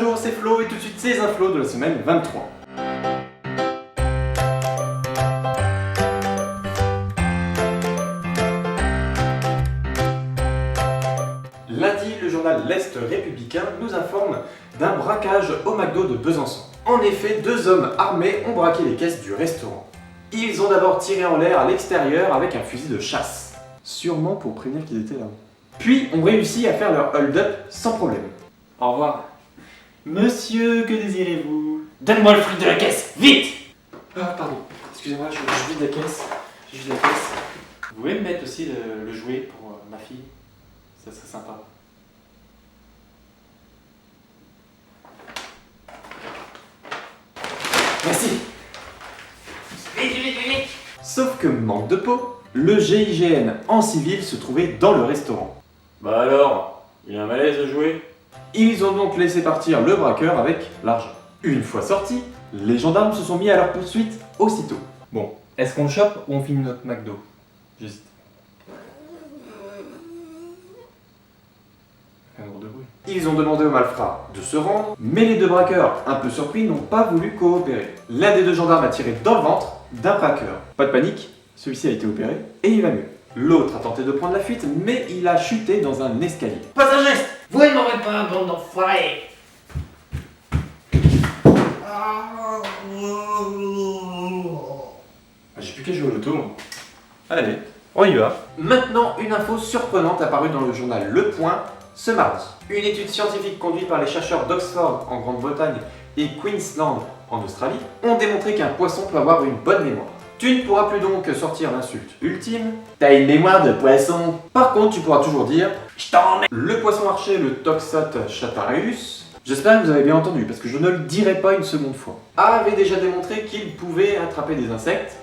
Bonjour, c'est Flo et tout de suite c'est les infos de la semaine 23. Lundi, le journal L'Est républicain nous informe d'un braquage au McDo de Besançon. En effet, deux hommes armés ont braqué les caisses du restaurant. Ils ont d'abord tiré en l'air à l'extérieur avec un fusil de chasse. Sûrement pour prévenir qu'ils étaient là. Puis ont réussi à faire leur hold-up sans problème. Au revoir. Monsieur, que désirez-vous? Donne-moi le fric de la caisse, vite! Ah, pardon. Excusez-moi, je vide la caisse. Je vide la caisse. Vous pouvez me mettre aussi le jouet pour ma fille? Ça serait sympa. Merci. Vite, vite, vite! Sauf que manque de peau, le GIGN en civil se trouvait dans le restaurant. Bah alors, il y a un malaise de jouer? Ils ont donc laissé partir le braqueur avec l'argent. Une fois sortis, les gendarmes se sont mis à leur poursuite aussitôt. Bon, est-ce qu'on le chope ou on finit notre McDo? Juste. Un gros de bruit. Ils ont demandé aux malfrats de se rendre, mais les deux braqueurs, un peu surpris, n'ont pas voulu coopérer. L'un des deux gendarmes a tiré dans le ventre d'un braqueur. Pas de panique, celui-ci a été opéré et il va mieux. L'autre a tenté de prendre la fuite, mais il a chuté dans un escalier. Pas un geste! Vous ne m'aurez pas, bande d'enfoirés! J'ai plus qu'à jouer au loto. Allez, on y va. Maintenant, une info surprenante apparue dans le journal Le Point ce mardi. Une étude scientifique conduite par les chercheurs d'Oxford en Grande-Bretagne et Queensland en Australie ont démontré qu'un poisson peut avoir une bonne mémoire. Tu ne pourras plus donc sortir l'insulte ultime. T'as une mémoire de poisson. Par contre, tu pourras toujours dire Je t'emmerde! le poisson archer, le Toxote chattareus. J'espère que vous avez bien entendu parce que je ne le dirai pas une seconde fois. Avait déjà démontré qu'il pouvait attraper des insectes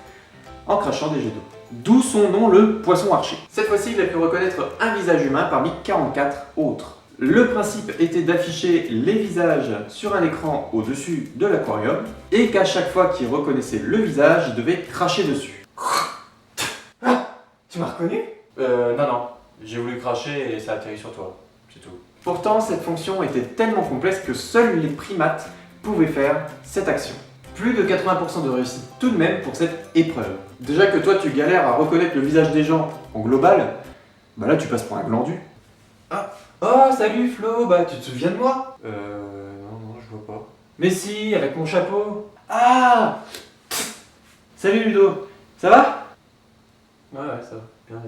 en crachant des jets d'eau. D'où son nom, le poisson archer. Cette fois-ci, il a pu reconnaître un visage humain parmi 44 autres. Le principe était d'afficher les visages sur un écran au-dessus de l'aquarium et qu'à chaque fois qu'il reconnaissait le visage, il devait cracher dessus. Tu m'as reconnu? Non. J'ai voulu cracher et ça a atterri sur toi. C'est tout. Pourtant, cette fonction était tellement complexe que seuls les primates pouvaient faire cette action. Plus de 80% de réussite tout de même pour cette épreuve. Déjà que toi tu galères à reconnaître le visage des gens en global, bah là tu passes pour un glandu. Oh, salut Flo, bah tu te souviens de moi? Non, je vois pas. Mais si, avec mon chapeau. Ah! Salut Ludo, ça va? Ouais, ça va, bien.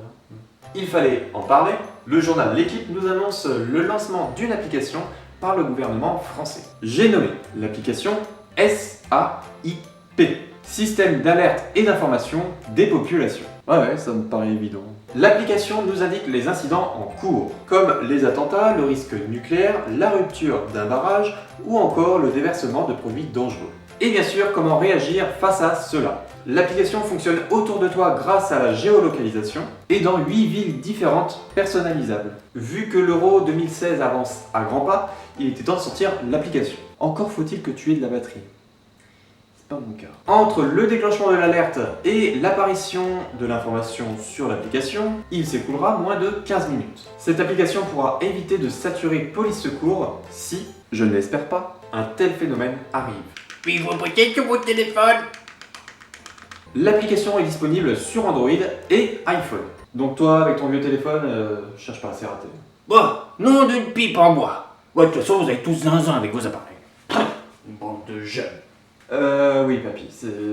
Il fallait en parler. Le journal L'Équipe nous annonce le lancement d'une application par le gouvernement français. J'ai nommé l'application SAIP, Système d'alerte et d'information des populations. Ouais, ça me paraît évident. L'application nous indique les incidents en cours, comme les attentats, le risque nucléaire, la rupture d'un barrage ou encore le déversement de produits dangereux. Et bien sûr, comment réagir face à cela. L'application fonctionne autour de toi grâce à la géolocalisation et dans 8 villes différentes personnalisables. Vu que l'Euro 2016 avance à grands pas, il était temps de sortir l'application. Encore faut-il que tu aies de la batterie. C'est pas mon cas. Entre le déclenchement de l'alerte et l'apparition de l'information sur l'application, il s'écoulera moins de 15 minutes. Cette application pourra éviter de saturer police secours si, je ne l'espère pas, un tel phénomène arrive. Puis-je vous prêter sur votre téléphone? L'application est disponible sur Android et iPhone. Donc toi, avec ton vieux téléphone, cherche pas à s'y rater. Bon, nom d'une pipe en bois. Ouais, de toute façon, vous avez tous zinzin avec vos appareils. Une bande de jeunes. Oui papy,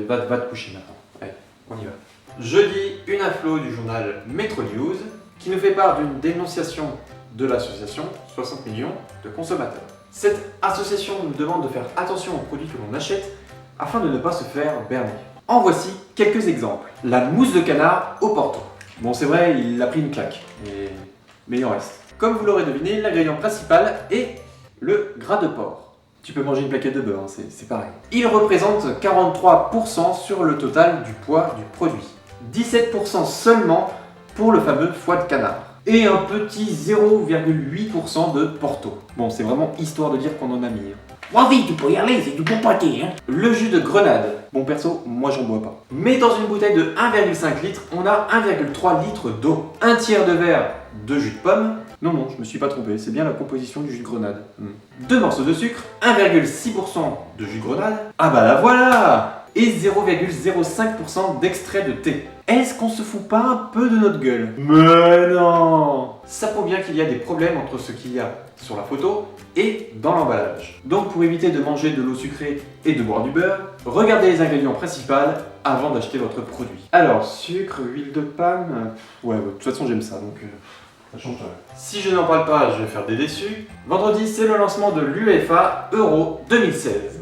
va te coucher maintenant. Allez, on y va. Jeudi, une info du journal Metro News qui nous fait part d'une dénonciation de l'association 60 millions de consommateurs. Cette association nous demande de faire attention aux produits que l'on achète afin de ne pas se faire berner. En voici quelques exemples. La mousse de canard au Porto. Bon, c'est vrai, il a pris une claque, mais il en reste. Comme vous l'aurez deviné, l'ingrédient principal est le gras de porc. Tu peux manger une plaquette de beurre, hein, c'est pareil. Il représente 43% sur le total du poids du produit. 17% seulement pour le fameux foie de canard. Et un petit 0,8% de Porto. Bon, c'est vraiment histoire de dire qu'on en a mis. Vas-y, tu peux y aller, c'est du bon pâté, hein. Le jus de grenade. Bon perso, moi j'en bois pas. Mais dans une bouteille de 1,5 litre, on a 1,3 litre d'eau. Un tiers de verre de jus de pomme Non, non, je me suis pas trompé, c'est bien la composition du jus de grenade. 2 morceaux de sucre, 1,6% de jus de grenade, ah bah la voilà, et 0,05% d'extrait de thé. Est-ce qu'on se fout pas un peu de notre gueule? Mais non! Ça prouve bien qu'il y a des problèmes entre ce qu'il y a sur la photo et dans l'emballage. Donc pour éviter de manger de l'eau sucrée et de boire du beurre, regardez les ingrédients principaux avant d'acheter votre produit. Alors, sucre, huile de palme, ouais, de toute façon j'aime ça, donc ça change rien. Si je n'en parle pas, je vais faire des déçus. Vendredi, c'est le lancement de l'UEFA Euro 2016.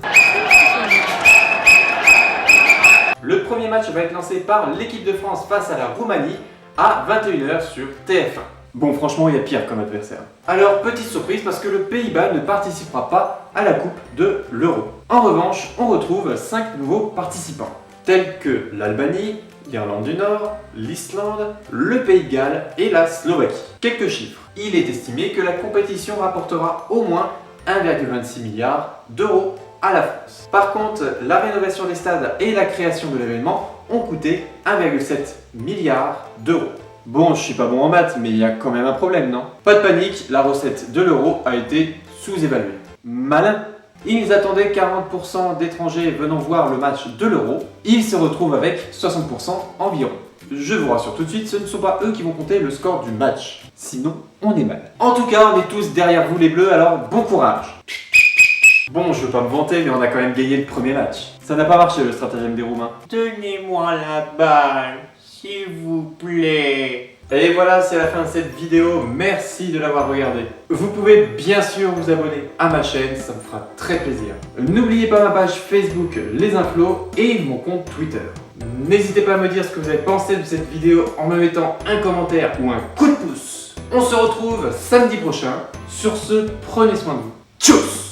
Le premier match va être lancé par l'équipe de France face à la Roumanie à 21 h sur TF1. Bon, franchement, il y a pire comme adversaire. Alors, petite surprise parce que le Pays-Bas ne participera pas à la Coupe de l'Euro. En revanche, on retrouve 5 nouveaux participants, tels que l'Albanie, l'Irlande du Nord, l'Islande, le Pays de Galles et la Slovaquie. Quelques chiffres. Il est estimé que la compétition rapportera au moins 1,26 milliard d'euros à la France. Par contre, la rénovation des stades et la création de l'événement ont coûté 1,7 milliard d'euros. Bon, je suis pas bon en maths, mais il y a quand même un problème, non? Pas de panique, la recette de l'euro a été sous-évaluée. Malin! Ils nous attendaient 40% d'étrangers venant voir le match de l'euro. Ils se retrouvent avec 60% environ. Je vous rassure tout de suite, ce ne sont pas eux qui vont compter le score du match. Sinon, on est mal. En tout cas, on est tous derrière vous les bleus, alors bon courage! Bon, je veux pas me vanter, mais on a quand même gagné le premier match. Ça n'a pas marché le stratagème des Roumains. Donnez-moi la balle, s'il vous plaît. Et voilà, c'est la fin de cette vidéo. Merci de l'avoir regardée. Vous pouvez bien sûr vous abonner à ma chaîne, ça me fera très plaisir. N'oubliez pas ma page Facebook Les Inflos et mon compte Twitter. N'hésitez pas à me dire ce que vous avez pensé de cette vidéo en me mettant un commentaire ou un coup de pouce. On se retrouve samedi prochain. Sur ce, prenez soin de vous. Tchuss!